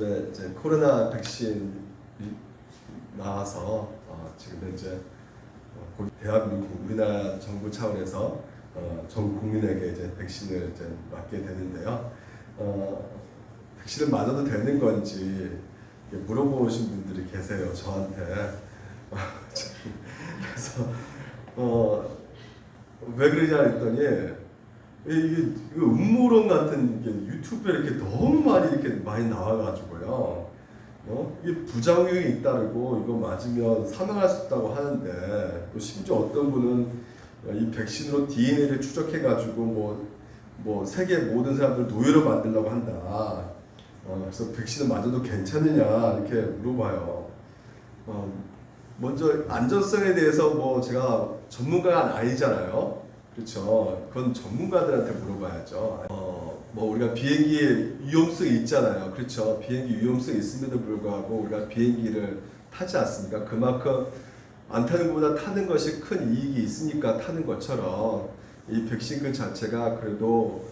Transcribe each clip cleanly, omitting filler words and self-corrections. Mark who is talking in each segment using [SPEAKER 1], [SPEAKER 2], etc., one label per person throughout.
[SPEAKER 1] 네, 이제 코로나 백신 나와서 지금 현재 대한민국 우리나라 정부 차원에서 전 국민에게 이제 백신을 이제 맞게 되는데요. 백신을 맞아도 되는 건지 물어보신 분들이 계세요, 저한테. 그래서 왜 그러냐 했더니 이게 음모론 같은 게 유튜브에 이렇게 너무 많이 나와가지고요. 이게 부작용이 잇따르고 이거 맞으면 사망할 수 있다고 하는데, 또 심지어 어떤 분은 이 백신으로 DNA를 추적해가지고 뭐 세계 모든 사람들 노예로 만들려고 한다. 그래서 백신을 맞아도 괜찮느냐 이렇게 물어봐요. 먼저 안전성에 대해서 제가 전문가가 아니잖아요. 그렇죠. 그건 전문가들한테 물어봐야죠. 우리가 비행기에 위험성이 있잖아요. 그렇죠. 비행기 위험성이 있음에도 불구하고 우리가 비행기를 타지 않습니까? 그만큼 안 타는 것보다 타는 것이 큰 이익이 있으니까 타는 것처럼 이 백신 그 자체가 그래도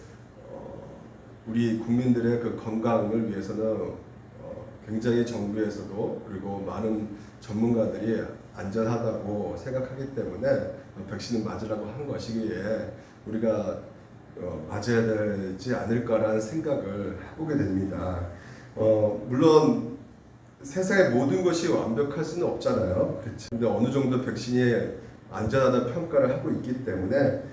[SPEAKER 1] 우리 국민들의 그 건강을 위해서는 굉장히 정부에서도 그리고 많은 전문가들이 안전하다고 생각하기 때문에 백신을 맞으라고 하는 것이기에 우리가 맞아야 되지 않을까라는 생각을 해보게 됩니다. 물론 세상의 모든 것이 완벽할 수는 없잖아요. 그렇죠. 근데 어느 정도 백신이 안전하다 평가를 하고 있기 때문에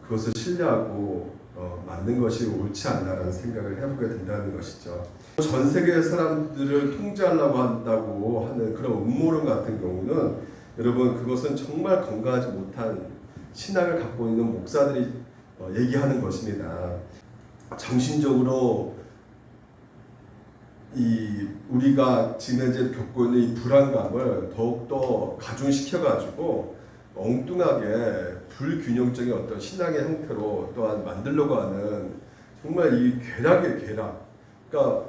[SPEAKER 1] 그것을 신뢰하고 맞는 것이 옳지 않나라는 생각을 해보게 된다는 것이죠. 전 세계 사람들을 통제하려고 한다고 하는 그런 음모론 같은 경우는 여러분, 그것은 정말 건강하지 못한 신앙을 갖고 있는 목사들이 얘기하는 것입니다. 정신적으로 우리가 지금 현재 겪고 있는 이 불안감을 더욱더 가중시켜가지고 엉뚱하게 불균형적인 어떤 신앙의 형태로 또한 만들려고 하는 정말 이 괴락이에요, 괴락. 그러니까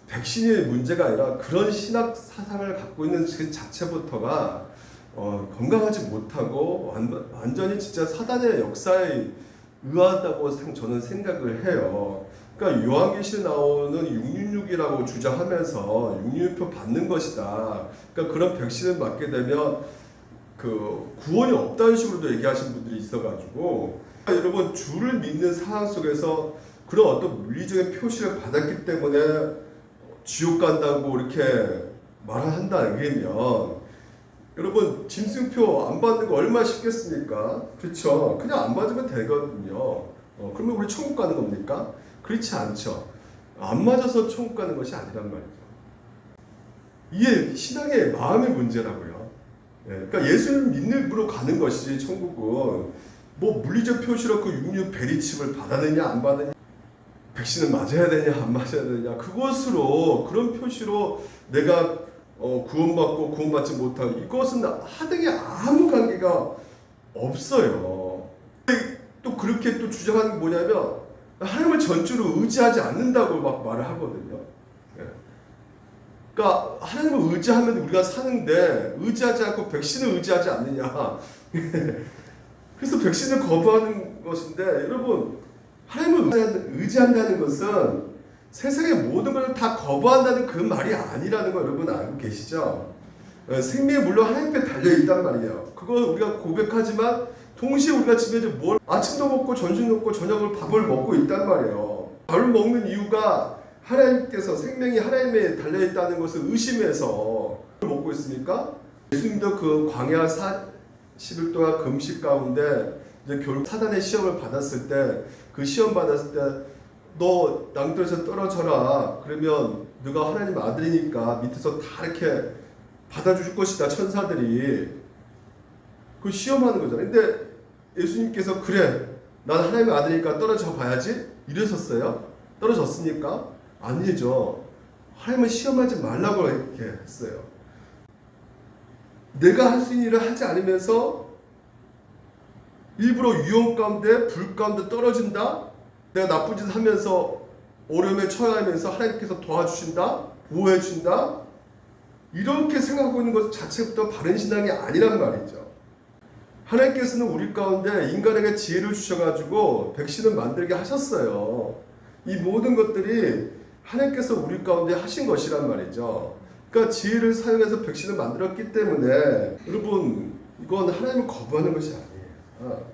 [SPEAKER 1] 백신이 문제가 아니라 그런 신학 사상을 갖고 있는 그 자체부터가 건강하지 못하고 완전히 진짜 사단의 역사에 의하다고 저는 생각을 해요. 그러니까 요한계시에 나오는 666이라고 주장하면서 666표 받는 것이다. 그러니까 그런 백신을 맞게 되면 그 구원이 없다는 식으로도 얘기하신 분들이 있어가지고, 여러분, 주를 믿는 상황 속에서 그런 어떤 물리적인 표시를 받았기 때문에 지옥 간다고 이렇게 말을 한다 이러면, 여러분, 짐승표 안 받는 거 얼마나 쉽겠습니까? 그렇죠? 그냥 안 맞으면 되거든요. 그러면 우리 천국 가는 겁니까? 그렇지 않죠. 안 맞아서 천국 가는 것이 아니란 말이죠. 이게 신앙의 마음의 문제라고요. 그러니까 예수를 믿음으로 가는 것이지, 천국은 물리적 표시로 그 66 베리칩을 받았느냐 안 받느냐, 백신을 맞아야 되냐 안 맞아야 되냐, 그것으로 그런 표시로 내가 구원받고 구원받지 못하고, 이것은 하등에 아무 관계가 없어요. 또 그렇게 또 주장하는 게 뭐냐면 하나님을 전적으로 의지하지 않는다고 막 말을 하거든요. 그러니까 하나님을 의지하면 우리가 사는데 의지하지 않고 백신을 의지하지 않느냐. 그래서 백신을 거부하는 것인데, 여러분, 하나님을 의지한다는 것은 세상의 모든 것을 다 거부한다는 그 말이 아니라는 거 여러분 알고 계시죠? 생명이 물론 하나님 앞에 달려있단 말이에요. 그거 우리가 고백하지만 동시에 우리가 집에 아침도 먹고 점심도 먹고 저녁을 밥을 먹고 있단 말이에요. 밥을 먹는 이유가 하나님께서 생명이 하나님에 달려있다는 것을 의심해서 먹고 있습니까? 예수님도 그 광야 40일 동안 금식 가운데 이제 결국 사단의 시험을 받았을 때, 그 시험 받았을 때 너 낭떠러지에서 떨어져라. 그러면 너가 하나님 아들이니까 밑에서 다 이렇게 받아줄 것이다, 천사들이. 그 시험하는 거잖아요. 근데 예수님께서 그래, 난 하나님의 아들이니까 떨어져 봐야지 이러셨어요? 떨어졌습니까? 아니죠. 하나님은 시험하지 말라고 이렇게 했어요. 내가 할 수 있는 일을 하지 않으면서 일부러 위험 가운데 불 가운데 떨어진다? 내가 나쁜 짓을 하면서 어려움에 처하면서 하나님께서 도와주신다? 보호해 준다? 이렇게 생각하고 있는 것 자체부터 바른 신앙이 아니란 말이죠. 하나님께서는 우리 가운데 인간에게 지혜를 주셔가지고 백신을 만들게 하셨어요. 이 모든 것들이 하나님께서 우리 가운데 하신 것이란 말이죠. 그러니까 지혜를 사용해서 백신을 만들었기 때문에 여러분 이건 하나님을 거부하는 것이 아니에요.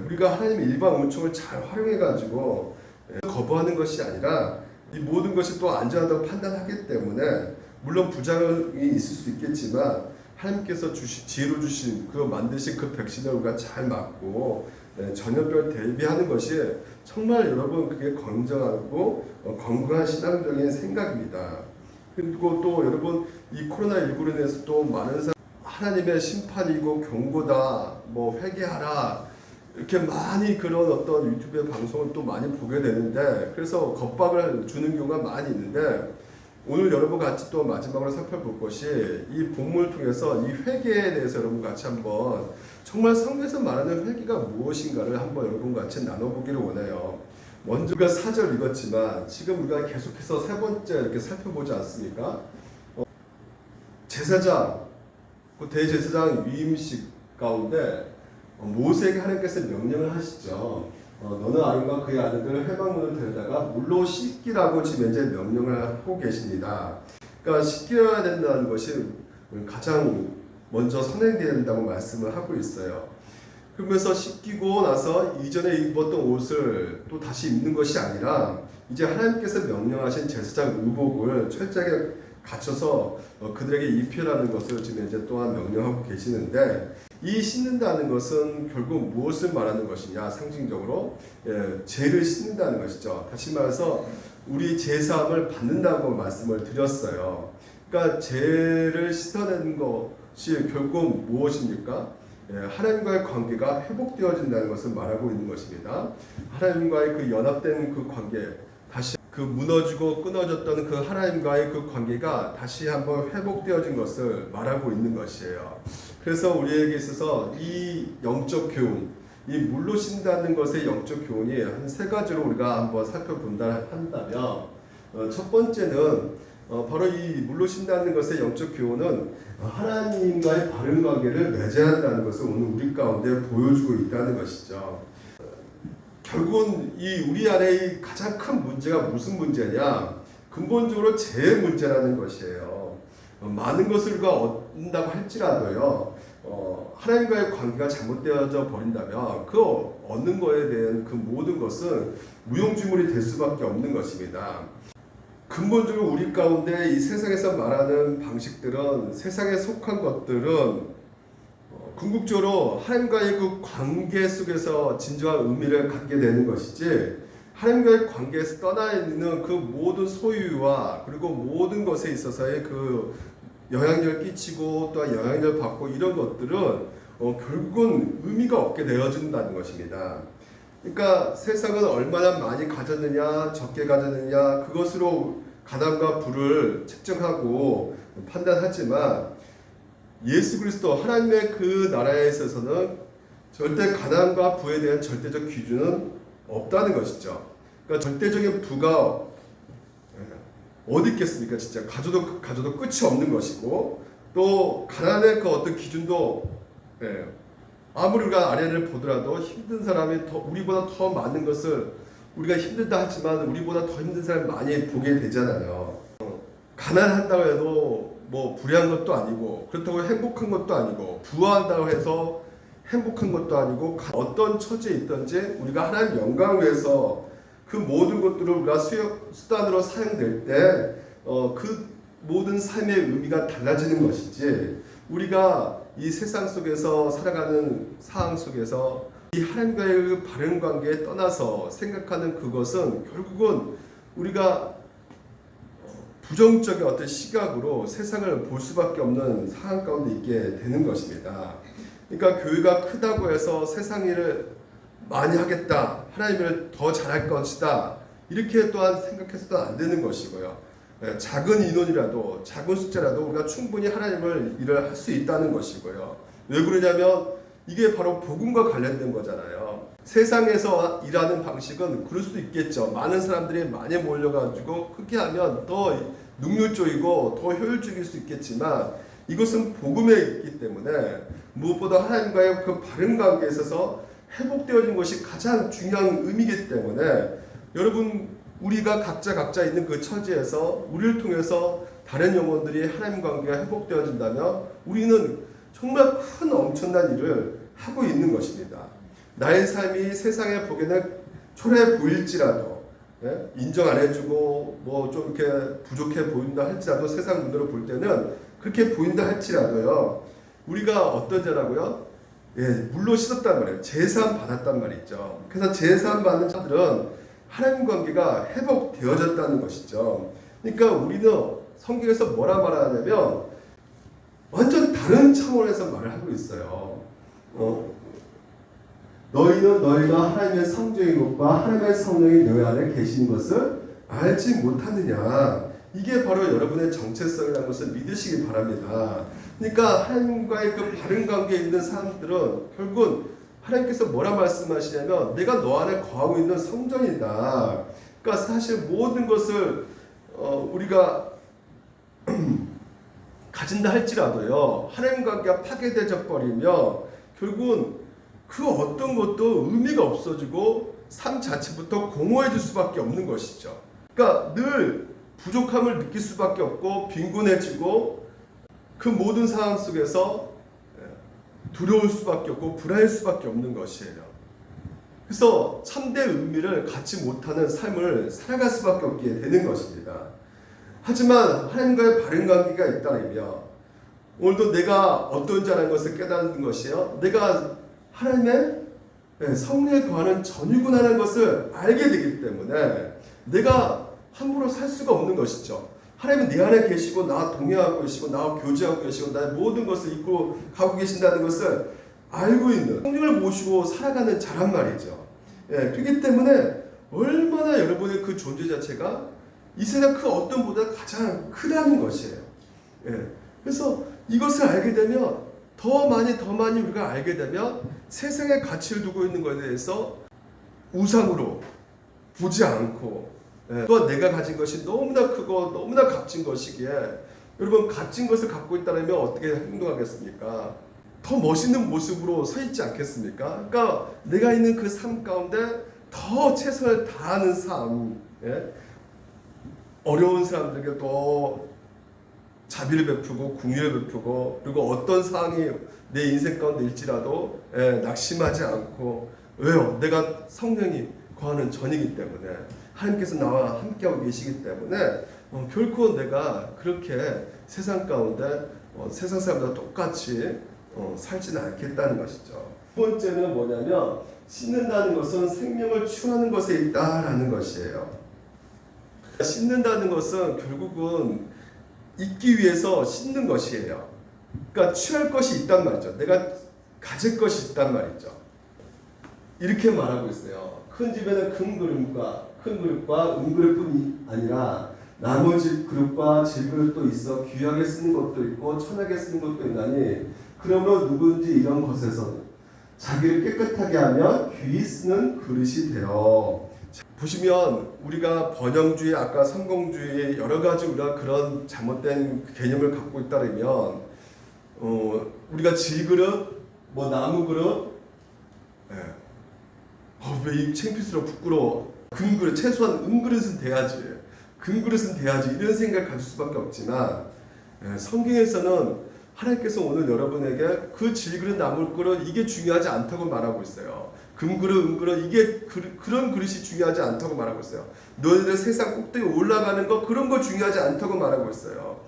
[SPEAKER 1] 우리가 하나님의 일반 은총을 잘 활용해가지고 거부하는 것이 아니라 이 모든 것이 또 안전하다고 판단하기 때문에 물론 부작용이 있을 수 있겠지만 하나님께서 지혜로 주신 그 만드신 그 백신을 우리가 잘 맞고 전염병 대비하는 것이 정말 여러분 그게 건강하고 건강한 신앙적인 생각입니다. 그리고 또 여러분 이 코로나19로 인해서 또 많은 사람 하나님의 심판이고 경고다 뭐 회개하라 이렇게 많이 그런 어떤 유튜브의 방송을 또 많이 보게 되는데 그래서 겁박을 주는 경우가 많이 있는데 오늘 여러분 같이 또 마지막으로 살펴볼 것이 이 본문을 통해서 이 회개에 대해서 여러분 같이 한번 정말 성경에서 말하는 회개가 무엇인가를 한번 여러분 같이 나눠보기를 원해요. 먼저 우리가 4절 읽었지만 지금 우리가 계속해서 세 번째 이렇게 살펴보지 않습니까? 제사장, 그 대제사장 위임식 가운데 모세에게 하나님께서 명령을 하시죠. 너는 아론과 그의 아들들을 회막문을 데려다가 물로 씻기라고 지금 이제 명령을 하고 계십니다. 그러니까 씻겨야 된다는 것이 가장 먼저 선행되어야 된다고 말씀을 하고 있어요. 그러면서 씻기고 나서 이전에 입었던 옷을 또 다시 입는 것이 아니라 이제 하나님께서 명령하신 제사장 의복을 철저하게 갖춰서 그들에게 입히라는 것을 지금 이제 또한 명령하고 계시는데 이 씻는다는 것은 결국 무엇을 말하는 것이냐 상징적으로 죄를 씻는다는 것이죠. 다시 말해서 우리 제사함을 받는다고 말씀을 드렸어요. 그러니까 죄를 씻어내는 것이 결국 무엇입니까? 하나님과의 관계가 회복되어진다는 것을 말하고 있는 것입니다. 하나님과의 그 연합된 그 관계 다시 그 무너지고 끊어졌던 그 하나님과의 그 관계가 다시 한번 회복되어진 것을 말하고 있는 것이에요. 그래서 우리에게 있어서 이 영적 교훈, 이 물로 씻는다는 것의 영적 교훈이 한 세 가지로 우리가 한번 살펴본다 한다면 첫 번째는 바로 이 물로 씻는다는 것의 영적 교훈은 하나님과의 바른 관계를 맺어야 한다는 것을 오늘 우리 가운데 보여주고 있다는 것이죠. 결국은 이 우리 안에 가장 큰 문제가 무슨 문제냐? 근본적으로 죄의 문제라는 것이에요. 많은 것을 우리가 얻는다고 할지라도요. 하나님과의 관계가 잘못되어져 버린다면 그 얻는 거에 대한 그 모든 것은 무용지물이 될 수밖에 없는 것입니다. 근본적으로 우리 가운데 이 세상에서 말하는 방식들은 세상에 속한 것들은 궁극적으로 하나님과의 그 관계 속에서 진정한 의미를 갖게 되는 것이지 하나님과의 관계에서 떠나 있는 그 모든 소유와 그리고 모든 것에 있어서의 그 영향력을 끼치고 또한 영향력을 받고 이런 것들은 결국은 의미가 없게 되어진다는 것입니다. 그러니까 세상은 얼마나 많이 가졌느냐 적게 가졌느냐 그것으로 가난과 부를 측정하고 판단하지만 예수 그리스도 하나님의 그 나라에 있어서는 절대 가난과 부에 대한 절대적 기준은 없다는 것이죠. 그러니까 절대적인 부가 어디 있겠습니까? 진짜 가져도 끝이 없는 것이고 또 가난의 그 어떤 기준도 아무리 우리가 아래를 보더라도 힘든 사람이 우리보다 더 많은 것을 우리가 힘들다 하지만 우리보다 더 힘든 사람을 많이 보게 되잖아요. 가난한다고 해도 뭐 불의한 것도 아니고 그렇다고 행복한 것도 아니고 부한다고 해서 행복한 것도 아니고 어떤 처지에 있든지 우리가 하나님 영광을 위해서 그 모든 것들을 우리가 수단으로 사용될 때 그 모든 삶의 의미가 달라지는 것이지 우리가 이 세상 속에서 살아가는 상황 속에서 이 하나님과의 그 바른 관계에 떠나서 생각하는 그것은 결국은 우리가 부정적인 어떤 시각으로 세상을 볼 수밖에 없는 상황 가운데 있게 되는 것입니다. 그러니까 교회가 크다고 해서 세상 일을 많이 하겠다, 하나님을 더 잘할 것이다 이렇게 또한 생각해서도 안 되는 것이고요. 작은 인원이라도 작은 숫자라도 우리가 충분히 하나님을 일을 할 수 있다는 것이고요. 왜 그러냐면 이게 바로 복음과 관련된 거잖아요. 세상에서 일하는 방식은 그럴 수도 있겠죠. 많은 사람들이 많이 몰려가지고 그렇게 하면 더 능률적이고 더 효율적일 수 있겠지만 이것은 복음에 있기 때문에 무엇보다 하나님과의 그 바른 관계에 있어서 회복되어진 것이 가장 중요한 의미이기 때문에 여러분 우리가 각자 있는 그 처지에서 우리를 통해서 다른 영혼들이 하나님 관계가 회복되어진다면 우리는 정말 큰 엄청난 일을 하고 있는 것입니다. 나의 삶이 세상에 보기에는 초라해 보일지라도 인정 안 해주고 뭐 좀 이렇게 부족해 보인다 할지라도 세상 눈으로 볼 때는 그렇게 보인다 할지라도요, 우리가 어떤 자라고요? 물로 씻었단 말이에요. 제사함 받았단 말이죠. 그래서 제사함 받는 자들은 하나님 관계가 회복되어졌다는 것이죠. 그러니까 우리는 성경에서 뭐라 말하냐면 완전 다른 차원에서 말을 하고 있어요. 너희는 너희가 하나님의 성령인 것과 하나님의 성령이 너희 안에 계신 것을 알지 못하느냐. 이게 바로 여러분의 정체성이라는 것을 믿으시기 바랍니다. 그러니까 하나님과의 그 바른 관계에 있는 사람들은 결국은 하나님께서 뭐라 말씀하시냐면 내가 너 안에 거하고 있는 성전이다. 그러니까 사실 모든 것을 우리가 가진다 할지라도요, 하나님 관계가 파괴되어 버리면 결국은 그 어떤 것도 의미가 없어지고 삶 자체부터 공허해질 수밖에 없는 것이죠. 그러니까 늘 부족함을 느낄 수밖에 없고 빈곤해지고 그 모든 상황 속에서 두려울 수밖에 없고 불안할 수밖에 없는 것이에요. 그래서 참된 의미를 갖지 못하는 삶을 살아갈 수밖에 없게 되는 것입니다. 하지만 하나님과의 바른 관계가 있다면 오늘도 내가 어떤 자라는 것을 깨닫는 것이요, 내가 하나님의 성령에 거하는 전유구나라는 것을 알게 되기 때문에 내가 함부로 살 수가 없는 것이죠. 하나님은 내 안에 계시고 나와 동행하고 계시고 나와 교제하고 계시고 나의 모든 것을 이끌고 가고 계신다는 것을 알고 있는, 성령을 모시고 살아가는 자란 말이죠. 그렇기 때문에 얼마나 여러분의 그 존재 자체가 이 세상 그 어떤 보다 가장 크다는 것이에요. 그래서 이것을 알게 되면 더 많이 우리가 알게 되면 세상에 가치를 두고 있는 것에 대해서 우상으로 보지 않고, 또한 내가 가진 것이 너무나 크고 너무나 값진 것이기에 여러분 값진 것을 갖고 있다면 어떻게 행동하겠습니까? 더 멋있는 모습으로 서 있지 않겠습니까? 그러니까 내가 있는 그 삶 가운데 더 최선을 다하는 삶, 어려운 사람들에게 또 자비를 베푸고 궁유를 베푸고, 그리고 어떤 상황이 내 인생 가운데 일지라도 낙심하지 않고, 왜요? 내가 성령이 거하는 전이기 때문에 하나님께서 나와 함께하고 계시기 때문에 결코 내가 그렇게 세상 가운데 세상 사람들과 똑같이 살지는 않겠다는 것이죠. 두 번째는 뭐냐면 씻는다는 것은 생명을 취하는 것에 있다라는 것이에요. 씻는다는 것은 결국은 있기 위해서 씻는 것이에요. 그러니까 취할 것이 있단 말이죠. 내가 가질 것이 있단 말이죠. 이렇게 말하고 있어요. 큰 집에는 큰 그릇과 은그릇뿐이 아니라 나머지 그릇과 질그릇도 있어 귀하게 쓰는 것도 있고 천하게 쓰는 것도 있나니, 그러므로 누구든지 이런 것에서 자기를 깨끗하게 하면 귀히 쓰는 그릇이 되어. 보시면 우리가 번영주의, 아까 성공주의 여러 가지 우리가 그런 잘못된 개념을 갖고 있다면 우리가 질그릇, 뭐 나무 그릇, 왜 이 창피스러워 부끄러워, 금그릇, 최소한 은그릇은 돼야지, 금그릇은 돼야지, 이런 생각을 가질 수밖에 없지만 성경에서는 하나님께서 오늘 여러분에게 그 질그릇, 나무 그릇 이게 중요하지 않다고 말하고 있어요. 금그릇, 은그릇 이게 그런 그릇이 중요하지 않다고 말하고 있어요. 너희들 세상 꼭대기 올라가는 거 그런 거 중요하지 않다고 말하고 있어요.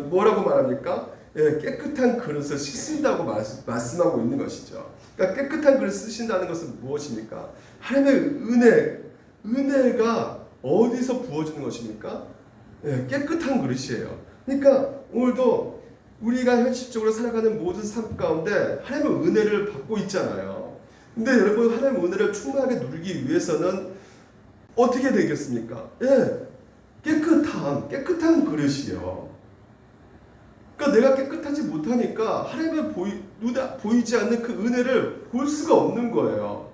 [SPEAKER 1] 뭐라고 말합니까? 깨끗한 그릇을 씻는다고 말씀하고 있는 것이죠. 그러니까 깨끗한 그릇을 쓰신다는 것은 무엇입니까? 하나님의 은혜가 어디서 부어지는 것입니까? 깨끗한 그릇이에요. 그러니까 오늘도 우리가 현실적으로 살아가는 모든 삶 가운데 하나님의 은혜를 받고 있잖아요. 근데 여러분, 하나님의 은혜를 충만하게 누리기 위해서는 어떻게 되겠습니까? 깨끗한 그릇이요. 그러니까 내가 깨끗하지 못하니까 하나님의 눈에 보이지 않는 그 은혜를 볼 수가 없는 거예요.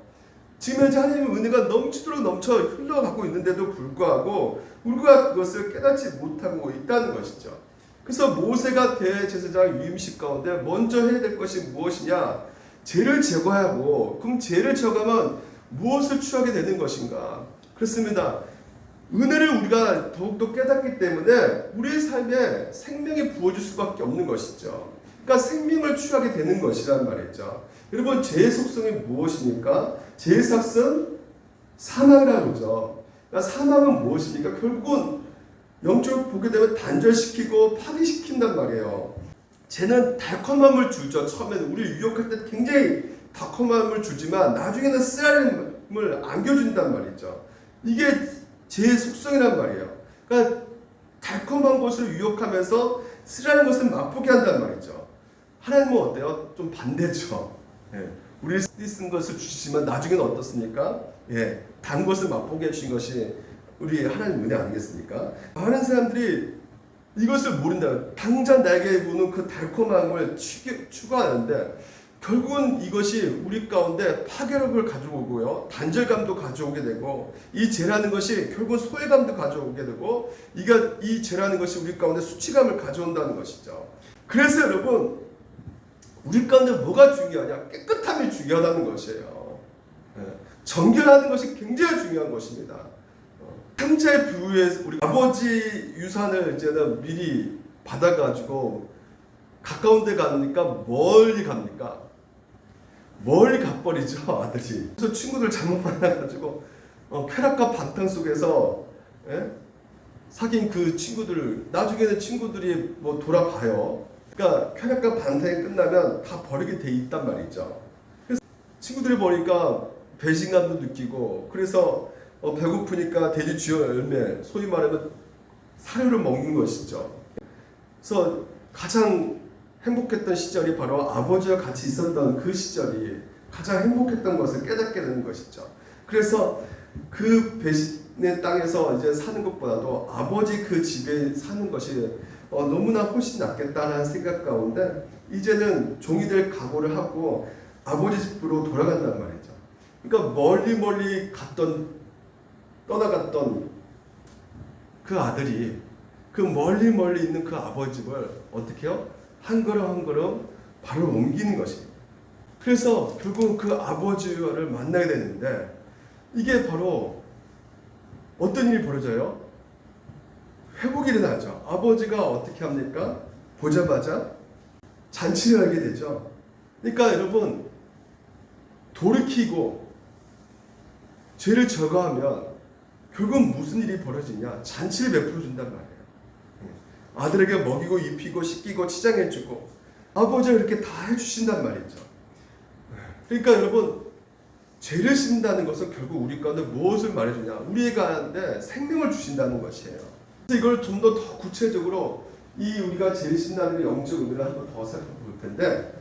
[SPEAKER 1] 지금 현재 하나님의 은혜가 넘치도록 넘쳐 흘러가고 있는데도 불구하고 우리가 그것을 깨닫지 못하고 있다는 것이죠. 그래서 모세가 대제사장 위임식 가운데 먼저 해야 될 것이 무엇이냐? 죄를 제거하고, 그럼 죄를 제거하면 무엇을 취하게 되는 것인가? 그렇습니다. 은혜를 우리가 더욱더 깨닫기 때문에 우리의 삶에 생명이 부어질 수밖에 없는 것이죠. 그러니까 생명을 취하게 되는 것이란 말이죠. 여러분, 죄의 속성이 무엇입니까? 죄의 속성 사망이라고 그러죠. 그러니까 사망은 무엇입니까? 결국은 영적으로 보게 되면 단절시키고 파괴시킨단 말이에요. 죄는 달콤함을 주죠. 처음에는 우리를 유혹할 때 굉장히 달콤함을 주지만 나중에는 쓰라림을 안겨준단 말이죠. 이게 죄의 속성이란 말이에요. 그러니까 달콤한 것을 유혹하면서 쓰라린 것을 맛보게 한단 말이죠. 하나님은 어때요? 좀 반대죠. 예. 우리 쓴 것을 주시지만 나중에는 어떻습니까? 예. 단 것을 맛보게 해주신 것이 우리 하나님 은혜 아니겠습니까? 많은 사람들이 이것을 모른다. 당장 나에게 오는 그 달콤함을 추구하는데 결국은 이것이 우리 가운데 파괴력을 가져오고요. 단절감도 가져오게 되고 이 죄라는 것이 결국은 소외감도 가져오게 되고 이 죄라는 것이 우리 가운데 수치감을 가져온다는 것이죠. 그래서 여러분, 우리 가운데 뭐가 중요하냐? 깨끗함이 중요하다는 것이에요. 정결하는 것이 굉장히 중요한 것입니다. 삼자의 부유에서 우리 아버지 유산을 이제는 미리 받아가지고 가까운 데 가니까 멀리 갑니까? 멀리 가버리죠, 아들이. 그래서 친구들 잘못 만나가지고 쾌락과 방탕 속에서 사귄 그 친구들, 나중에는 친구들이 뭐 돌아봐요. 그러니까 쾌락과 방탕이 끝나면 다 버리게 돼 있단 말이죠. 그래서 친구들이 보니까 배신감도 느끼고, 그래서 배고프니까 돼지 쥐어 열매, 소위 말하면 사료를 먹는 것이죠. 그래서 가장 행복했던 시절이 바로 아버지와 같이 있었던 그 시절이 가장 행복했던 것을 깨닫게 되는 것이죠. 그래서 그 배신의 땅에서 이제 사는 것보다도 아버지 그 집에 사는 것이 너무나 훨씬 낫겠다는 생각 가운데 이제는 종이 될 각오를 하고 아버지 집으로 돌아간단 말이죠. 그러니까 멀리 떠나갔던 그 아들이 그 멀리 있는 그 아버지 집을 어떻게 해요? 한 걸음 바로 옮기는 것입니다. 그래서 결국 그 아버지를 만나게 되는데 이게 바로 어떤 일이 벌어져요? 회복이 일어나죠. 아버지가 어떻게 합니까? 보자마자 잔치를 하게 되죠. 그러니까 여러분, 돌이키고 죄를 저거하면 결국 무슨 일이 벌어지냐? 잔치를 베풀어 준단 말이에요. 아들에게 먹이고 입히고 씻기고 치장해주고 아버지가 이렇게 다 해주신단 말이죠. 그러니까 여러분, 죄를 씻는다는 것은 결국 우리 가운데 무엇을 말해주냐? 우리 가운데 생명을 주신다는 것이에요. 그래서 이걸 좀 더 구체적으로 우리가 죄를 씻는다는 영적 의미를 한번 더 살펴볼 텐데,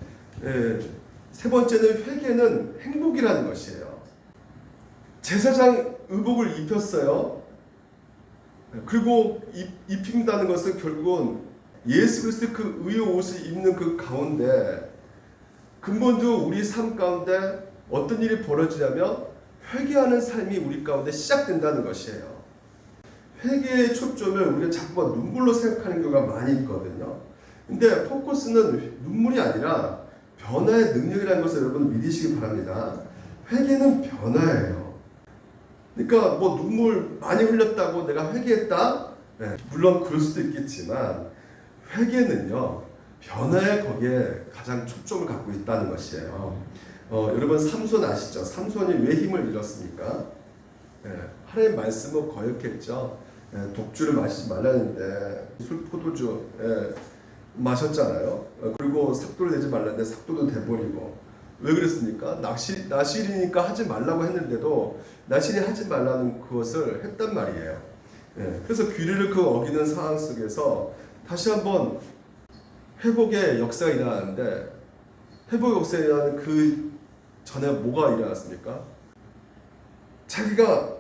[SPEAKER 1] 세 번째는 회개는 행복이라는 것이에요. 제사장 의복을 입혔어요. 그리고 입힌다는 것은 결국은 예수 그리스도의 그 의의 옷을 입는 그 가운데 근본적으로 우리 삶 가운데 어떤 일이 벌어지냐면 회개하는 삶이 우리 가운데 시작된다는 것이에요. 회개의 초점을 우리가 자꾸만 눈물로 생각하는 경우가 많이 있거든요. 근데 포커스는 눈물이 아니라 변화의 능력이라는 것을 여러분 믿으시기 바랍니다. 회개는 변화예요. 그러니까 뭐 눈물 많이 흘렸다고 내가 회개했다? 네, 물론 그럴 수도 있겠지만 회개는요, 변화에 거기에 가장 초점을 갖고 있다는 것이에요. 여러분 삼손 아시죠? 삼손이 왜 힘을 잃었습니까? 하나님 말씀은 거역했죠. 독주를 마시지 말라는데 술 포도주 마셨잖아요. 그리고 삭도를 내지 말라는데 삭도도 돼버리고. 왜 그랬습니까? 나실이니까 하지 말라고 했는데도 나실이 하지 말라는 그것을 했단 말이에요. 그래서 규례를 어기는 상황 속에서 다시 한번 회복의 역사가 일어나는데, 회복의 역사가 일어나는 그 전에 뭐가 일어났습니까? 자기가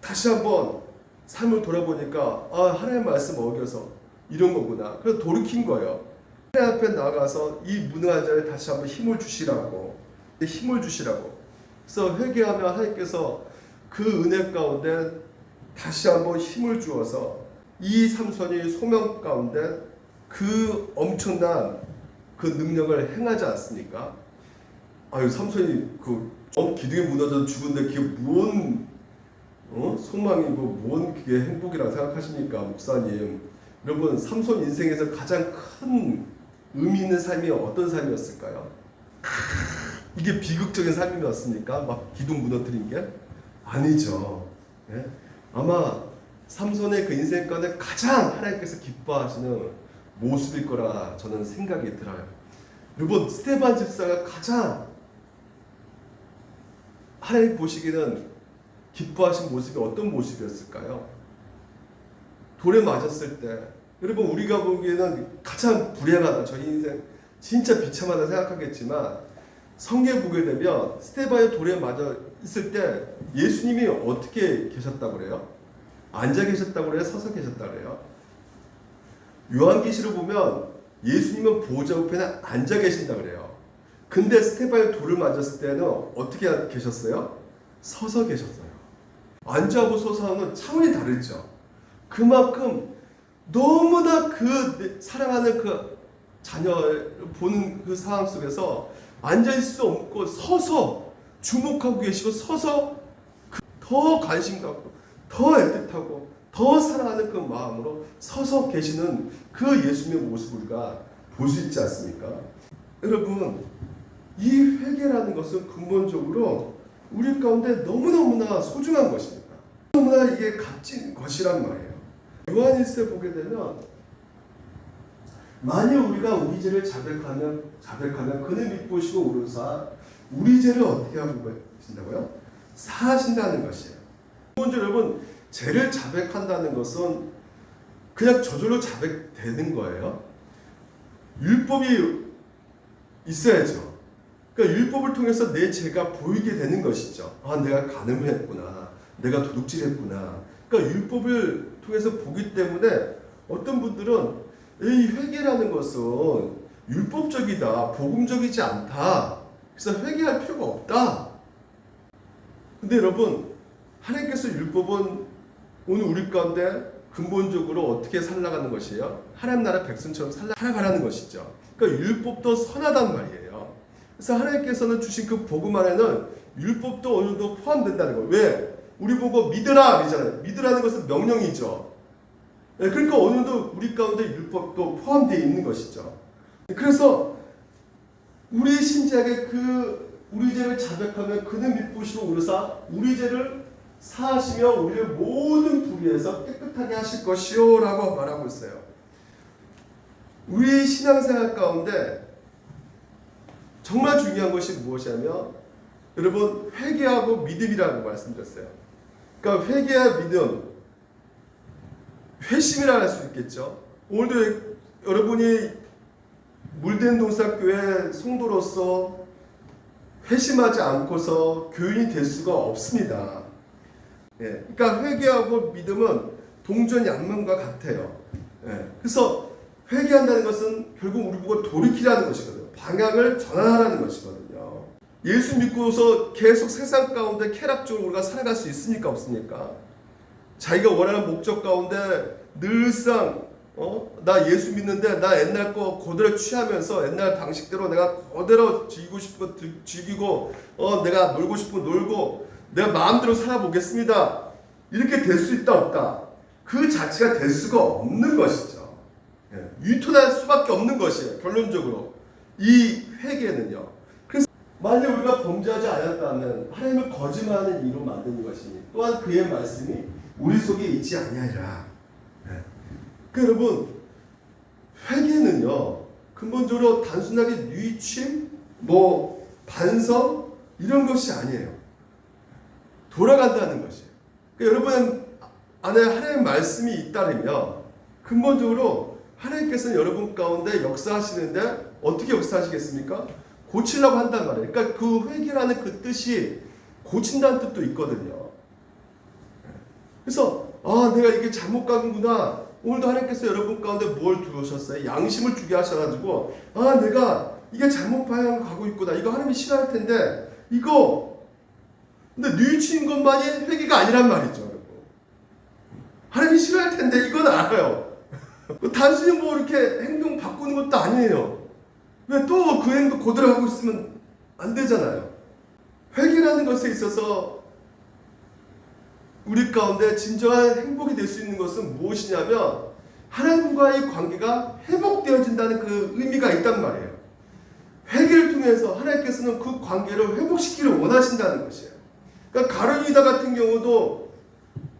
[SPEAKER 1] 다시 한번 삶을 돌아보니까 하나님의 말씀 어겨서 이런 거구나. 그래서 돌이킨 거예요. 하나님 앞에 나가서 이 무능한 자를 다시 한번 힘을 주시라고. 그래서 회개하면 하나님께서 그 은혜 가운데 다시 한번 힘을 주어서 이 삼손이 소명 가운데 그 엄청난 그 능력을 행하지 않습니까? 삼손이 기둥이 무너져서 죽은데 그게 무슨 소망이고 뭔 그게 행복이라고 생각하십니까, 목사님? 여러분, 삼손 인생에서 가장 큰 의미 있는 삶이 어떤 삶이었을까요? 이게 비극적인 삶이었습니까? 막 기둥 무너뜨린 게? 아니죠. 예? 아마 삼손의 그 인생 가운데 가장 하나님께서 기뻐하시는 모습일 거라 저는 생각이 들어요. 여러분, 스데반 집사가 가장 하나님 보시기에는 기뻐하신 모습이 어떤 모습이었을까요? 돌에 맞았을 때, 여러분, 우리가 보기에는 가장 불행하다, 저희 인생 진짜 비참하다 생각하겠지만, 성경에 보게 되면 스데반이 돌에 맞아 있을 때 예수님이 어떻게 계셨다고 그래요? 앉아 계셨다고 그래요? 서서 계셨다고 그래요? 요한계시를 보면 예수님은 보좌 우편에 앉아 계신다고 그래요. 근데 스데반이 돌을 맞았을 때는 어떻게 계셨어요? 서서 계셨어요. 앉아하고 서서는 차원이 다르죠. 그만큼 너무나 그 사랑하는 그 자녀를 보는 그 상황 속에서 앉아있을 수 없고 서서 주목하고 계시고 서서 더 관심 갖고 더 애틋하고 더 사랑하는 그 마음으로 서서 계시는 그 예수님의 모습을 우리가 볼 수 있지 않습니까? 여러분, 이 회개라는 것은 근본적으로 우리 가운데 너무너무나 소중한 것입니다. 너무나 이게 값진 것이란 말이에요. 요한일서에 보게 되면 만일 우리가 우리 죄를 자백하면 그는 믿으시고 오르사 우리 죄를 어떻게 하고 계신다고요? 사하신다는 것이에요. 먼저 여러분, 죄를 자백한다는 것은 그냥 저절로 자백되는 거예요. 율법이 있어야죠. 그러니까 율법을 통해서 내 죄가 보이게 되는 것이죠. 아, 내가 간음을 했구나. 내가 도둑질했구나. 그러니까 율법을 통해서 보기 때문에 어떤 분들은 이 회개라는 것은 율법적이다, 복음적이지 않다. 그래서 회개할 필요가 없다. 근데 여러분, 하나님께서 율법은 오늘 우리 가운데 근본적으로 어떻게 살아가는 것이에요? 하나님 나라 백성처럼 살아가라는 것이죠. 그러니까 율법도 선하단 말이에요. 그래서 하나님께서는 주신 그 복음 안에는 율법도 어느 정도 포함된다는 거예요. 왜? 우리 보고 믿으라 그러잖아요. 믿으라는 것은 명령이죠. 그러니까 어느 정도 우리 가운데 율법도 포함되어 있는 것이죠. 그래서 우리 신자에게 우리 죄를 자백하면 그는 믿으시고 오르사 우리 죄를 사하시며 우리를 모든 불의에서 깨끗하게 하실 것이요 라고 말하고 있어요. 우리 신앙생활 가운데 정말 중요한 것이 무엇이냐면 여러분, 회개하고 믿음이라고 말씀드렸어요. 그러니까 회개와 믿음, 회심이라 할 수 있겠죠. 오늘도 여러분이 물된 동산교회 성도로서 회심하지 않고서 교인이 될 수가 없습니다. 예, 그러니까 회개하고 믿음은 동전 양면과 같아요. 예, 그래서 회개한다는 것은 결국 우리 보고 돌이키라는 것이거든요. 방향을 전환하라는 것이거든요. 예수 믿고서 계속 세상 가운데 쾌락적으로 우리가 살아갈 수 있습니까? 없습니까? 자기가 원하는 목적 가운데 늘상 나 예수 믿는데 나 옛날 거 그대로 취하면서 옛날 방식대로 내가 그대로 즐기고 싶은 거 즐기고 내가 놀고 싶은 거 놀고 내가 마음대로 살아보겠습니다. 이렇게 될 수 있다 없다. 그 자체가 될 수가 없는 것이죠. 유턴할 수밖에 없는 것이에요. 결론적으로 이 회개는요. 그래서 만약 우리가 범죄하지 않았다면 하나님을 거짓말하는 이로 만드는 것이니 또한 그의 말씀이 우리 속에 있지 아니하리라. 그러니까 여러분, 회개는요 근본적으로 단순하게 뉘우침, 반성 이런 것이 아니에요. 돌아간다는 것이에요. 그러니까 여러분 안에 하나님의 말씀이 잇따르면 근본적으로 하나님께서는 여러분 가운데 역사하시는데 어떻게 역사하시겠습니까? 고치려고 한단 말이에요. 그러니까 그 회개라는 그 뜻이 고친다는 뜻도 있거든요. 그래서 내가 이게 잘못 가는구나. 오늘도 하나님께서 여러분 가운데 뭘 두셨어요? 양심을 주게 하셔가지고 내가 이게 잘못 방향 가고 있구나. 이거 하나님이 싫어할 텐데 근데 뉘우치는 것만이 회개가 아니란 말이죠. 여러분. 하나님이 싫어할 텐데 이건 알아요. 단순히 이렇게 행동 바꾸는 것도 아니에요. 왜 또 그 행동 그대로 하고 있으면 안 되잖아요. 회개라는 것에 있어서 우리 가운데 진정한 행복이 될 수 있는 것은 무엇이냐면 하나님과의 관계가 회복되어진다는 그 의미가 있단 말이에요. 회개를 통해서 하나님께서는 그 관계를 회복시키기를 원하신다는 것이에요. 그러니까 가룟 유다 같은 경우도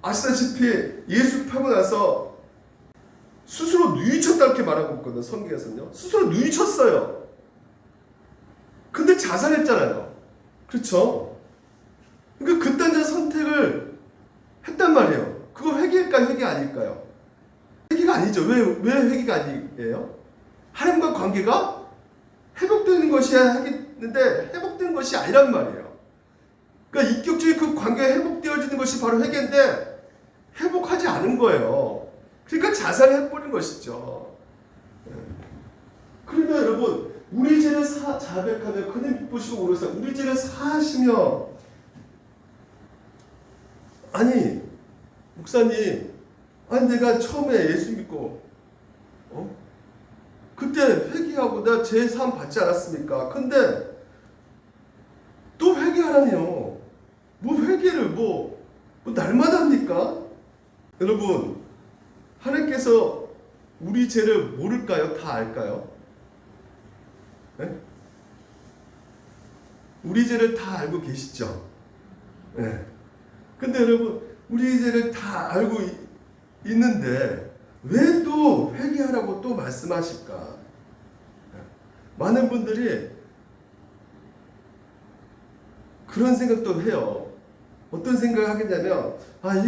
[SPEAKER 1] 아시다시피 예수 팔고 나서 스스로 뉘우쳤다 이렇게 말하고 있거든요. 성경에서는요. 스스로 뉘우쳤어요. 근데 자살했잖아요. 그렇죠? 그러니까 그딴 선택을 했단 말이에요. 그거 회개일까요? 회개 아닐까요? 회개가 아니죠. 왜 회개가 아니에요? 하나님과 관계가 회복되는 것이야 하겠는데 회복되는 것이 아니란 말이에요. 그러니까 인격적인 그 관계가 회복되어지는 것이 바로 회개인데 회복하지 않은 거예요. 그러니까 자살을 해버린 것이죠. 그러면 여러분 우리 죄를 자백하며 그는 기쁘시고 오르사 우리 죄를 사하시며 아니 목사님 아니 내가 처음에 예수 믿고 그때 회개하고 내가 죄 사함 받지 않았습니까? 근데 또 회개하라니요. 뭐 회개를 뭐 날마다 합니까? 여러분 하나님께서 우리 죄를 모를까요? 다 알까요? 네? 우리 죄를 다 알고 계시죠? 네. 근데 여러분 우리 죄를 다 알고 있는데 왜 또 회개하라고 또 말씀하실까? 많은 분들이 그런 생각도 해요. 어떤 생각을 하겠냐면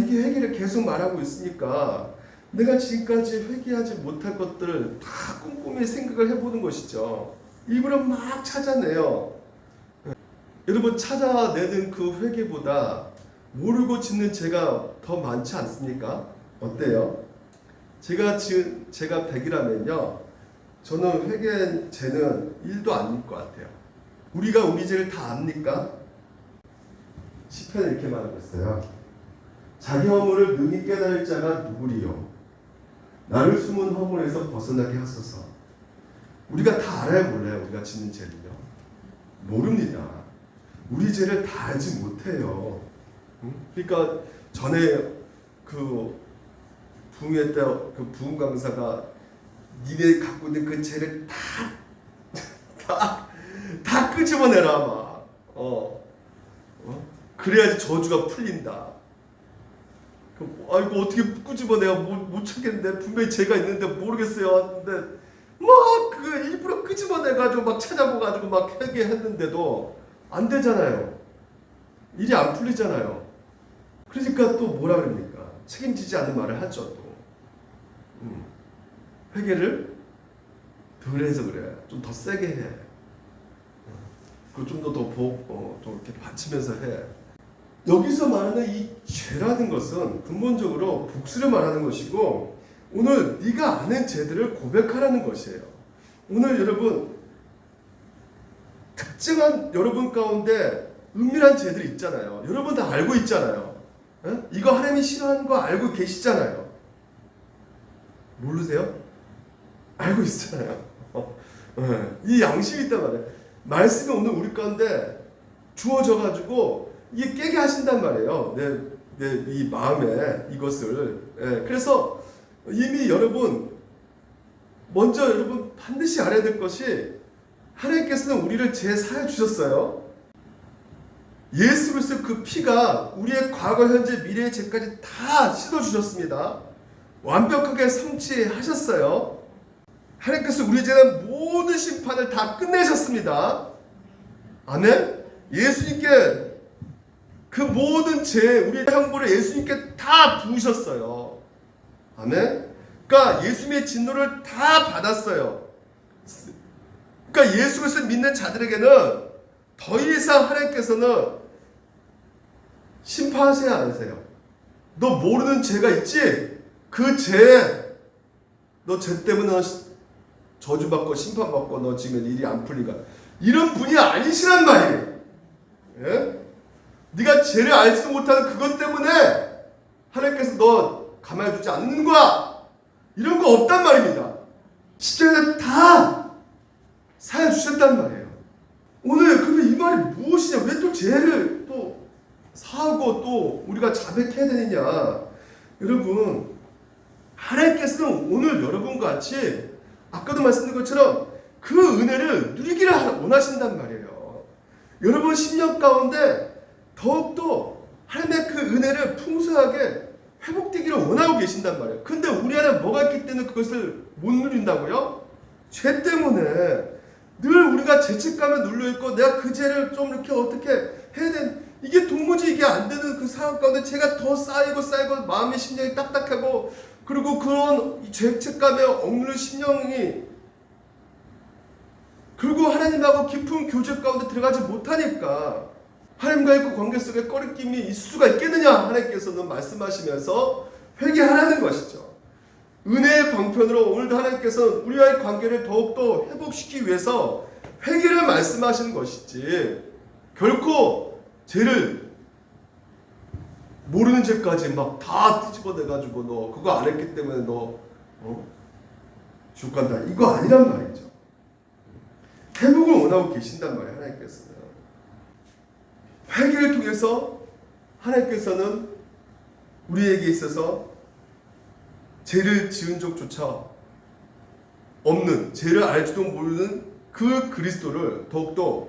[SPEAKER 1] 이게 회개를 계속 말하고 있으니까 내가 지금까지 회개하지 못할 것들을 다 꼼꼼히 생각을 해보는 것이죠. 일부러 막 찾아내요. 여러분 찾아내는 그 회개보다 모르고 짓는 죄가 더 많지 않습니까? 어때요? 제가 100이라면요 저는 회개 죄는 1도 아닐 것 같아요. 우리가 우리 죄를 다 압니까? 시편에 이렇게 말하고 있어요. 자기 허물을 능히 깨달을 자가 누구리요? 나를 숨은 허물에서 벗어나게 하소서. 우리가 다 알아요 몰라요? 우리가 짓는 죄를요? 모릅니다. 우리 죄를 다 알지 못해요. 그러니까 전에 그 부흥회 때 그 부흥 강사가 니네 갖고 있는 그 죄를 다 끄집어내라 막. 그래야지 저주가 풀린다. 이거 어떻게 끄집어내야 못 찾겠는데 분명히 죄가 있는데 모르겠어요. 근데 막 그 일부러 끄집어내가지고 막 찾아보가지고 막 회개했는데도 안 되잖아요. 일이 안 풀리잖아요. 그러니까 또 뭐라 그럽니까? 책임지지 않는 말을 하죠 또. 회개를 덜 해서 그래. 좀 더 세게 해. 그리고 좀 더 이렇게 받치면서 해. 여기서 말하는 이 죄라는 것은 근본적으로 복수를 말하는 것이고 오늘 네가 아는 죄들을 고백하라는 것이에요. 오늘 여러분 특정한 여러분 가운데 은밀한 죄들이 있잖아요. 여러분 다 알고 있잖아요. 이거 하나님이 싫어하는 거 알고 계시잖아요. 모르세요? 알고 있잖아요. 이 양심이 있단 말이에요. 말씀이 오늘 우리 가운데 주어져가지고 이게 깨게 하신단 말이에요. 내 이 마음에 이것을. 그래서 이미 여러분 먼저 여러분 반드시 알아야 될 것이 하나님께서는 우리를 제사해 주셨어요. 예수 그리스도 그 피가 우리의 과거, 현재, 미래의 죄까지 다 씻어 주셨습니다. 완벽하게 성취하셨어요. 하나님께서 우리에 대한 모든 심판을 다 끝내셨습니다. 아멘. 예수님께 그 모든 죄, 우리의 형벌을 예수님께 다 부으셨어요. 아멘. 그러니까 예수님의 진노를 다 받았어요. 그러니까 예수 그리스도를 믿는 자들에게는 더 이상 하나님께서는 심판하지 않으세요. 너 모르는 죄가 있지? 그 죄, 너 죄 때문에 너 저주받고 심판받고 너 지금 일이 안 풀리가 이런 분이 아니시란 말이에요. 예? 네가 죄를 알지도 못하는 그것 때문에 하나님께서 너 가만히 두지 않는 거야. 이런 거 없단 말입니다. 십자가에 다 사해 주셨단 말이에요. 오늘 그러면 이 말이 무엇이냐? 왜 또 죄를 또 사고 또 우리가 자백해야 되느냐? 여러분, 하나님께서는 오늘 여러분과 같이 아까도 말씀드린 것처럼 그 은혜를 누리기를 원하신단 말이에요. 여러분 심령 가운데 더욱더 하나님의 그 은혜를 풍성하게 회복되기를 원하고 계신단 말이에요. 근데 우리 안에 뭐가 있기 때문에 그것을 못 누린다고요? 죄 때문에 늘 우리가 죄책감에 눌려있고 내가 그 죄를 좀 이렇게 어떻게 해야 되는, 이게 도무지 이게 안 되는 그 상황 가운데 죄가 더 쌓이고 마음의 심령이 딱딱하고, 그리고 그런 죄책감에 억누른 심령이 그리고 하나님하고 깊은 교제 가운데 들어가지 못하니까 하나님과의 그 관계 속에 꺼리낌이 있을 수가 있겠느냐. 하나님께서는 말씀하시면서 회개하라는 것이죠. 은혜의 방편으로 오늘도 하나님께서는 우리와의 관계를 더욱더 회복시키기 위해서 회개를 말씀하시는 것이지, 결코 죄를 모르는 죄까지 막 다 뒤집어내가지고 너 그거 안 했기 때문에 너 지옥 간다, 이거 아니란 말이죠. 회복을 원하고 계신단 말이에요. 하나님께서는 회개를 통해서 하나님께서는 우리에게 있어서 죄를 지은 적조차 없는, 죄를 알지도 모르는 그 그리스도를 더욱더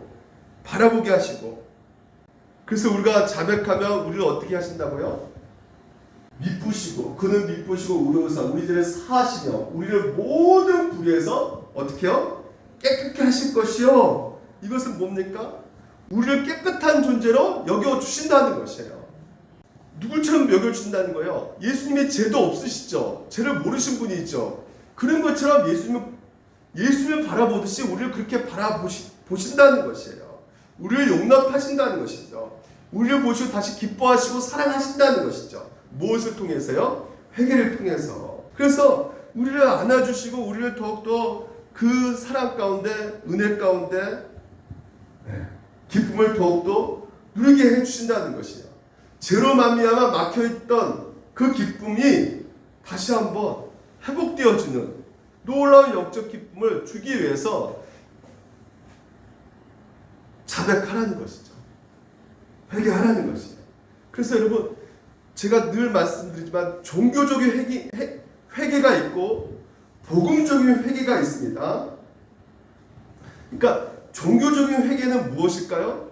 [SPEAKER 1] 바라보게 하시고, 그래서 우리가 자백하면 우리를 어떻게 하신다고요? 미쁘시고, 그는 미쁘시고 우려사 우리들을 사하시며 우리를 모든 불의에서 어떻게 해요? 깨끗게 하실 것이요. 이것은 뭡니까? 우리를 깨끗한 존재로 여겨주신다는 것이에요. 누구처럼 여겨주신다는 거예요? 예수님의 죄도 없으시죠? 죄를 모르신 분이죠. 그런 것처럼 예수님을 바라보듯이 우리를 그렇게 바라보신다는 것이에요. 우리를 용납하신다는 것이죠. 우리를 보시고 다시 기뻐하시고 사랑하신다는 것이죠. 무엇을 통해서요? 회개를 통해서. 그래서 우리를 안아주시고 우리를 더욱더 그 사랑 가운데, 은혜 가운데 기쁨을 더욱더 누리게 해주신다는 것이에요. 죄로 말미암아 막혀있던 그 기쁨이 다시 한번 회복되어주는 놀라운 영적 기쁨을 주기 위해서 자백하라는 것이죠. 회개하라는 것이에요. 그래서 여러분, 제가 늘 말씀드리지만 종교적인 회개가 있고 복음적인 회개가 있습니다. 그러니까 종교적인 회개는 무엇일까요?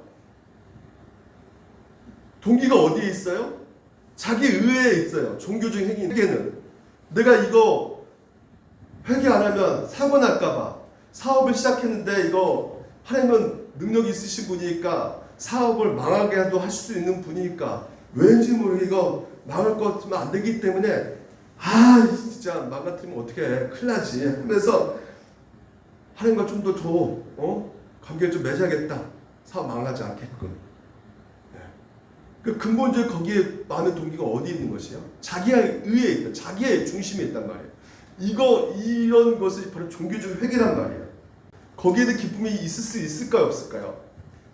[SPEAKER 1] 동기가 어디에 있어요? 자기 의회에 있어요. 종교적인 회개는 내가 이거 회개 안 하면 사고 날까봐, 사업을 시작했는데 이거 하나님은 능력이 있으신 분이니까 사업을 망하게도 하실 수 있는 분이니까 왠지 모르게 이거 망할 것 같으면 안 되기 때문에 진짜 망가뜨리면 어떡해, 큰일 나지 하면서 하나님과 좀 더 관계를 좀 맺어야겠다, 사업 망하지 않게끔. 그 근본적으로 거기에 많은 동기가 어디 있는 것이에요? 자기의 의에 있다, 자기의 중심에 있단 말이에요. 이런 것이 바로 종교적 회개란 말이에요. 거기에는 기쁨이 있을 수 있을까요, 없을까요?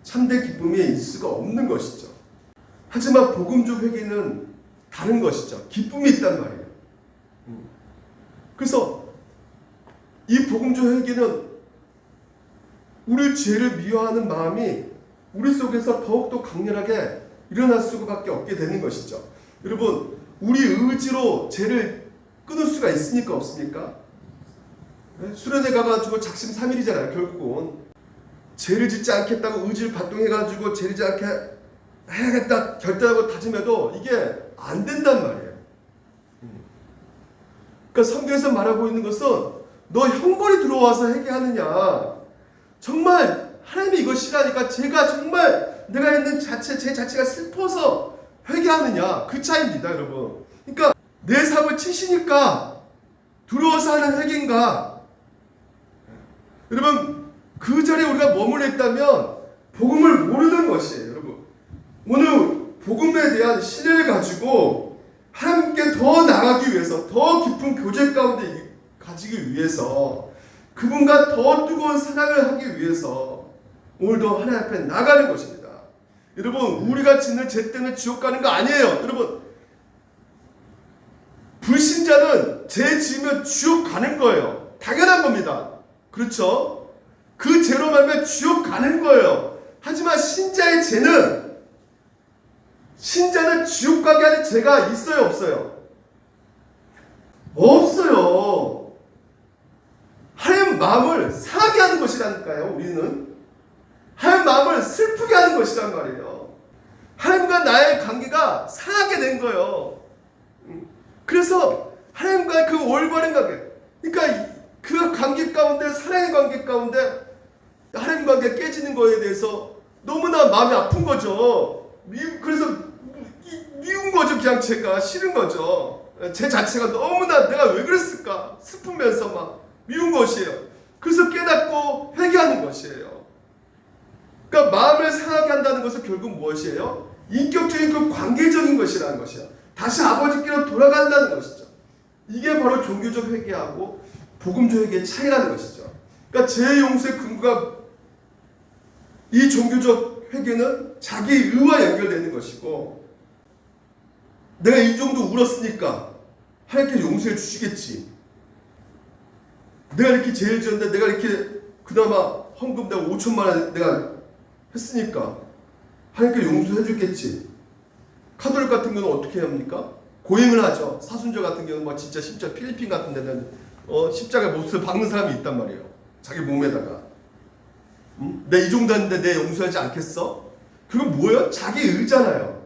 [SPEAKER 1] 참된 기쁨이 있을 수가 없는 것이죠. 하지만 복음적 회개는 다른 것이죠. 기쁨이 있단 말이에요. 그래서 이 복음적 회개는 우리 죄를 미워하는 마음이 우리 속에서 더욱더 강렬하게 일어날 수밖에 없게 되는 것이죠. 여러분, 우리 의지로 죄를 끊을 수가 있습니까, 없습니까? 수련회 가가지고 작심삼일이잖아요. 결국은 죄를 짓지 않겠다고 의지를 발동해가지고 죄를 짓지 않게 해야겠다 결단하고 다짐해도 이게 안 된단 말이에요. 그러니까 성경에서 말하고 있는 것은 너 형벌이 들어와서 회개하느냐, 정말 하나님이 이거 싫어하니까 제가 정말 내가 있는 제 자체가 슬퍼서 회개하느냐, 그 차이입니다, 여러분. 그러니까 내 삶을 치시니까 두려워서 하는 회개인가? 여러분, 그 자리에 우리가 머물러 있다면 복음을 모르는 것이에요. 여러분, 오늘 복음에 대한 신뢰를 가지고 함께 더 나가기 위해서, 더 깊은 교제 가운데 가지기 위해서, 그분과 더 뜨거운 사랑을 하기 위해서 오늘도 하나님 앞에 나가는 것입니다. 여러분, 우리가 짓는 죄 때문에 지옥 가는 거 아니에요. 여러분, 불신자는 죄 지으면 지옥 가는 거예요. 당연한 겁니다. 그렇죠? 그 죄로 말면 지옥 가는 거예요. 하지만 신자의 죄는 지옥 가게 하는 죄가 있어요, 없어요? 없어요. 하나님 마음을 상하게 하는 것이라니까요. 우리는 하나님 마음을 슬프게 하는 것이란 말이에요. 하나님과 나의 관계가 상하게 된 거예요. 그래서 하나님과 그 올바른 관계, 그러니까 그 관계 가운데, 사랑의 관계 가운데 하나님 관계 깨지는 거에 대해서 너무나 마음이 아픈 거죠. 그래서 미운 거죠. 그냥 제가 싫은 거죠. 제 자체가 너무나 내가 왜 그랬을까 슬프면서 막 미운 것이에요. 그래서 깨닫고 회개하는 것이에요. 그러니까 마음을 상하게 한다는 것은 결국 무엇이에요? 인격적인 그 관계적인 것이라는 것이에요. 다시 아버지께로 돌아간다는 것이죠. 이게 바로 종교적 회개하고 복음적 회개의 차이라는 것이죠. 그러니까 제 용서의 근거가 이 종교적 회개는 자기 의와 연결되는 것이고, 내가 이 정도 울었으니까 하나님께 용서해 주시겠지. 내가 이렇게 죄를 지었는데 내가 이렇게 그나마 헌금 내가 5천만 원 내가 했으니까 하나님께 용서해 주겠지. 카톨릭 같은 경우는 어떻게 합니까? 고행을 하죠. 사순절 같은 경우는 막 진짜 심지어 필리핀 같은 데는 십자가 못을 박는 사람이 있단 말이에요. 자기 몸에다가. 내 이 정도 했는데 내 용서하지 않겠어? 그건 뭐예요? 자기 의잖아요.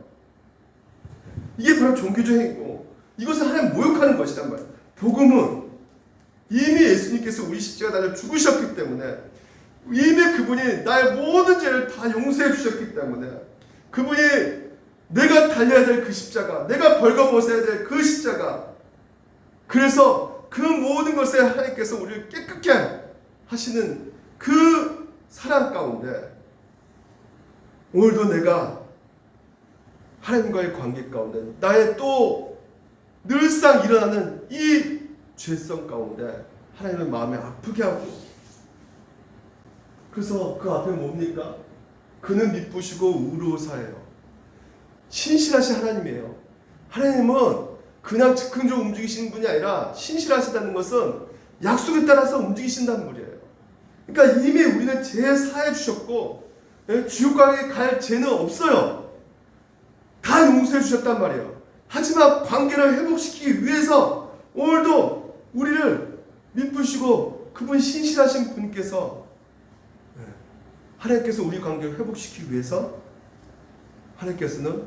[SPEAKER 1] 이게 바로 종교적 행위고, 이것은 하나님 모욕하는 것이란 말이에요. 복음은 이미 예수님께서 우리 십자가에 죽으셨기 때문에, 이미 그분이 나의 모든 죄를 다 용서해 주셨기 때문에, 그분이 내가 달려야 될 그 십자가, 내가 벌거벗어야 될 그 십자가, 그래서 그 모든 것에 하나님께서 우리를 깨끗게 하시는 그 사랑 가운데 오늘도 내가 하나님과의 관계 가운데 나의 또 늘상 일어나는 이 죄성 가운데 하나님의 마음에 아프게 하고, 그래서 그 앞에 뭡니까? 그는 미쁘시고 의로사예요. 신실하신 하나님이에요. 하나님은 그냥 즉흥적으로 움직이시는 분이 아니라 신실하시다는 것은 약속에 따라서 움직이신다는 말이에요. 그러니까 이미 우리는 죄 사해 주셨고 지옥 가게 갈 죄는 없어요. 다 용서해 주셨단 말이에요. 하지만 관계를 회복시키기 위해서 오늘도 우리를 미쁘시고 그분 신실하신 분께서 하나님께서 우리 관계를 회복시키기 위해서 하나님께서는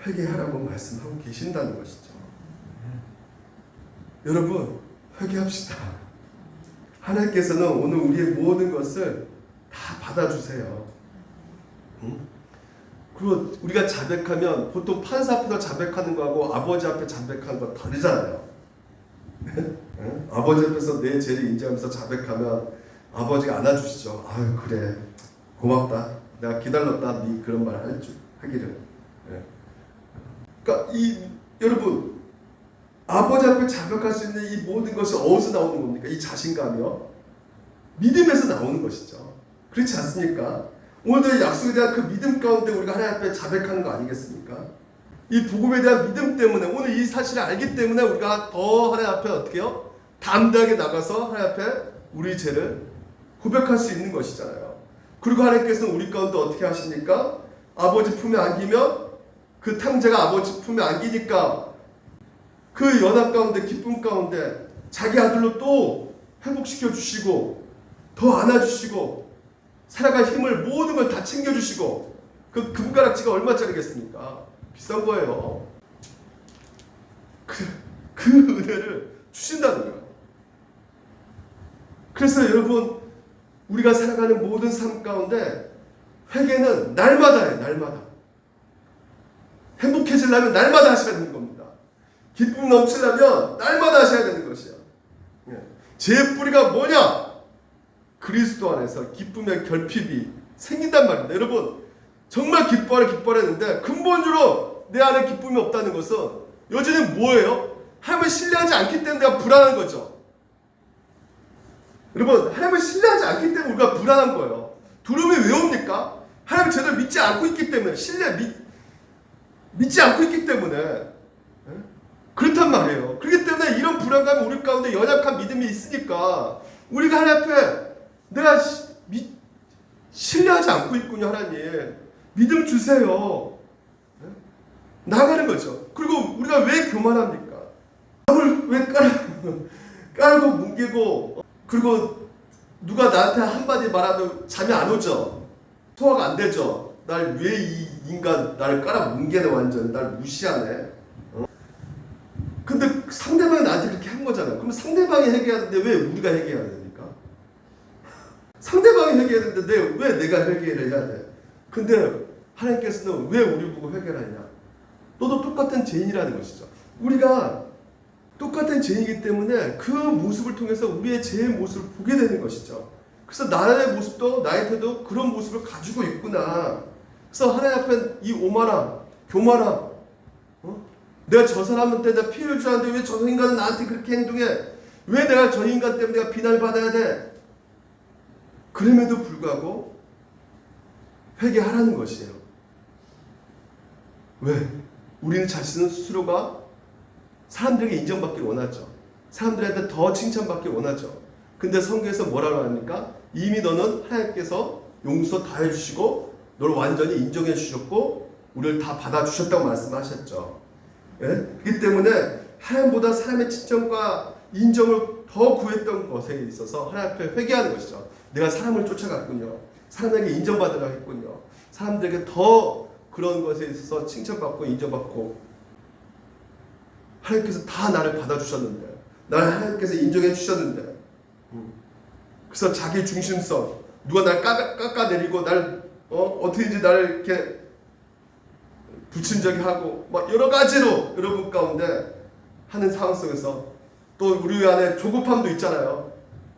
[SPEAKER 1] 회개하라고 말씀하고 계신다는 것이죠. 여러분, 회개합시다. 하나님께서는 오늘 우리의 모든 것을 다 받아주세요. 그리고 우리가 자백하면 보통 판사 앞에서 자백하는 거하고 아버지 앞에 자백하는 거 다르잖아요. 아버지 앞에서 내 죄를 인정하면서 자백하면 아버지가 안아주시죠. 아유 그래 고맙다. 내가 기다렸다. 네 그런 말 하기를. 그러니까 여러분 아버지 앞에 자백할 수 있는 이 모든 것이 어디서 나오는 겁니까? 이 자신감이요. 믿음에서 나오는 것이죠. 그렇지 않습니까? 오늘도 약속에 대한 그 믿음 가운데 우리가 하나님 앞에 자백하는 거 아니겠습니까? 이 복음에 대한 믿음 때문에, 오늘 이 사실을 알기 때문에 우리가 더 하나님 앞에 어떻게 해요? 담대하게 나가서 하나님 앞에 우리 죄를 고백할 수 있는 것이잖아요. 그리고 하나님께서는 우리 가운데 어떻게 하십니까? 아버지 품에 안기면 그 탕자가 아버지 품에 안기니까 그 연합 가운데 기쁨 가운데 자기 아들로 또 회복시켜 주시고 더 안아주시고 살아갈 힘을 모든 걸 다 챙겨주시고, 그 금가락지가 얼마짜리겠습니까? 비싼 거예요. 그 은혜를 주신다는 거예요. 그래서 여러분 우리가 살아가는 모든 삶 가운데 회개는 날마다 해요. 날마다. 행복해지려면 날마다 하셔야 되는 겁니다. 기쁨 넘치려면 날마다 하셔야 되는 것이에요. 제 뿌리가 뭐냐? 그리스도 안에서 기쁨의 결핍이 생긴단 말입니다. 여러분 정말 기뻐하라 했는데 근본적으로 내 안에 기쁨이 없다는 것은 여전히 뭐예요? 하나님을 신뢰하지 않기 때문에 내가 불안한 거죠. 여러분 하나님을 신뢰하지 않기 때문에 우리가 불안한 거예요. 두려움이 왜 옵니까? 하나님을 제대로 믿지 않고 있기 때문에, 믿지 않고 있기 때문에 그렇단 말이에요. 그렇기 때문에 이런 불안감이 우리 가운데 연약한 믿음이 있으니까 우리가 하나님 앞에 내가 신뢰하지 않고 있군요. 하나님 믿음 주세요. 나가는 거죠. 그리고 우리가 왜 교만합니까? 남을 왜 깔고 뭉개고, 그리고 누가 나한테 한마디 말하면 잠이 안 오죠. 소화가 안 되죠. 날 왜 이 인간 나를 깔아 뭉개네, 완전 날 무시하네. 근데 상대방이 나한테 그렇게 한 거잖아요. 그럼 상대방이 해결하는데 왜 우리가 해결해야 됩니까? 상대방이 해결해야 되는데 왜 내가 해결을 해야 돼? 근데 하나님께서는 왜 우리 보고 해결하냐? 너도 똑같은 죄인이라는 것이죠. 우리가 똑같은 죄인이기 때문에 그 모습을 통해서 우리의 죄의 모습을 보게 되는 것이죠. 그래서 나의 모습도, 나의 태도 그런 모습을 가지고 있구나. 그래서 하나님 앞에 이 오만함, 교만함, 내가 저 사람한테 내가 피해를 주는데 왜 저 인간은 나한테 그렇게 행동해? 왜 내가 저 인간 때문에 내가 비난을 받아야 돼? 그럼에도 불구하고 회개하라는 것이에요. 왜? 우리는 자신은 스스로가 사람들에게 인정받기를 원하죠. 사람들한테 더 칭찬받기를 원하죠. 근데 성경에서 뭐라고 합니까? 이미 너는 하나님께서 용서 다 해주시고 너를 완전히 인정해 주셨고 우리를 다 받아주셨다고 말씀하셨죠. 예? 그렇기 때문에 하나님보다 사람의 칭찬과 인정을 더 구했던 것에 있어서 하나님 앞에 회개하는 것이죠. 내가 사람을 쫓아갔군요. 사람에게 인정받으려 했군요. 사람들에게 더 그런 것에 있어서 칭찬받고 인정받고 하나님께서 다 나를 받아주셨는데, 나를 하나님께서 인정해 주셨는데, 그래서 자기 중심성, 누가 날 깎아내리고 날 어떻게든지 나를 이렇게 불친절히 하고 막 여러 가지로 여러분 가운데 하는 상황 속에서 또 우리 안에 조급함도 있잖아요.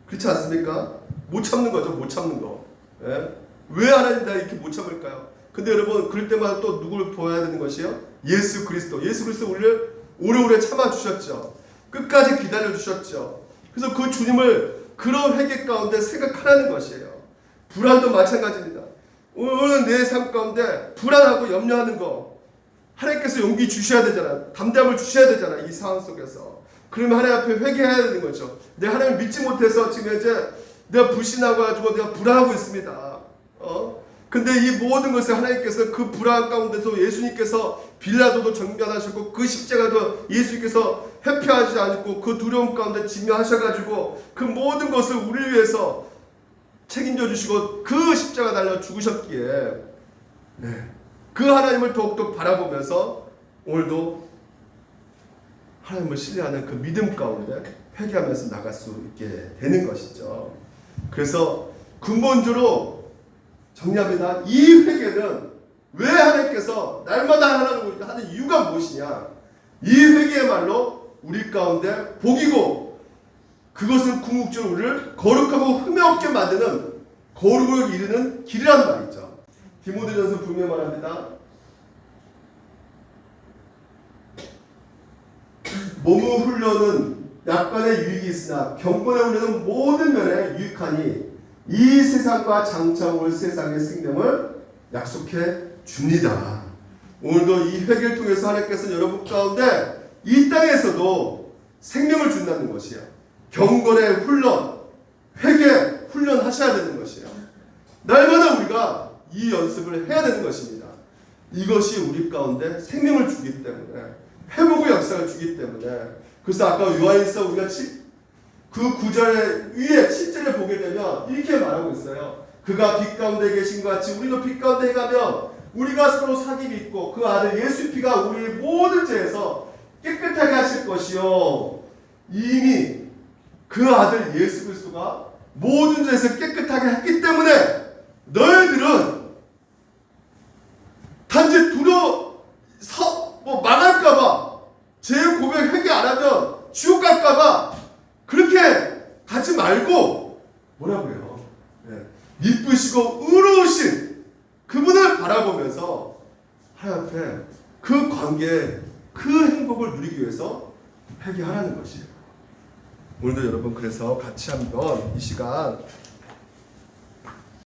[SPEAKER 1] 그렇지 않습니까? 못 참는 거죠. 못 참는 거. 예? 왜 하나님 나 이렇게 못 참을까요? 근데 여러분 그럴 때마다 또 누구를 보아야 되는 것이요? 예수 그리스도. 예수 그리스도 우리를 오래오래 참아주셨죠. 끝까지 기다려주셨죠. 그래서 그 주님을 그런 회개 가운데 생각하라는 것이에요. 불안도 마찬가지입니다. 오늘 내 삶 가운데 불안하고 염려하는 거 하나님께서 용기 주셔야 되잖아. 담대함을 주셔야 되잖아. 이 상황 속에서. 그러면 하나님 앞에 회개해야 되는 거죠. 내가 하나님을 믿지 못해서 지금 이제 내가 불신하고 가지고 내가 불안하고 있습니다. 근데 이 모든 것을 하나님께서 그 불안 가운데서 예수님께서 빌라도도 정변하셨고 그 십자가도 예수님께서 회피하지 않고 그 두려움 가운데 직면하셔가지고 그 모든 것을 우리 위해서 책임져 주시고 그 십자가 달려 죽으셨기에 그 하나님을 더욱더 바라보면서 오늘도 하나님을 신뢰하는 그 믿음 가운데 회개하면서 나갈 수 있게 되는 것이죠. 그래서 근본적으로 정리합니다. 이 회개는 왜 하나님께서 날마다 하는 이유가 무엇이냐? 이 회개야말로 우리 가운데 복이고 그것은 궁극적으로 우리를 거룩하고 흠이 없게 만드는 거룩을 이루는 길이란 말이죠. 디모데전서 분명히 말합니다. 몸의 훈련은 약간의 유익이 있으나 경건의 훈련은 모든 면에 유익하니 이 세상과 장차 올 세상의 생명을 약속해 줍니다. 오늘도 이 회개를 통해서 하나님께서는 여러분 가운데 이 땅에서도 생명을 준다는 것이에요. 경건의 훈련, 회개 훈련하셔야 되는 것이에요. 날마다 우리가 이 연습을 해야 되는 것입니다. 이것이 우리 가운데 생명을 주기 때문에 회복의 역사를 주기 때문에 그래서 아까 요한일서 우리가 그 9절 위에 7절을 보게 되면 이렇게 말하고 있어요. 그가 빛 가운데 계신 것 같이 우리도 빛 가운데 가면 우리가 서로 사귐이 있고 그 아들 예수 피가 우리의 모든 죄에서 깨끗하게 하실 것이요. 이미 그 아들 예수 그리스도가 모든 죄에서 깨끗하게 했기 때문에 너희들은 단지 망할까봐 죄 고백 회개 안 하면 지옥 갈까봐 그렇게 가지 말고 뭐라고요? 이쁘시고 의로우신 그분을 바라보면서 하나님 앞에 그 관계, 그 행복을 누리기 위해서 회개하라는 것이에요. 오늘도 여러분 그래서 같이 한번 이 시간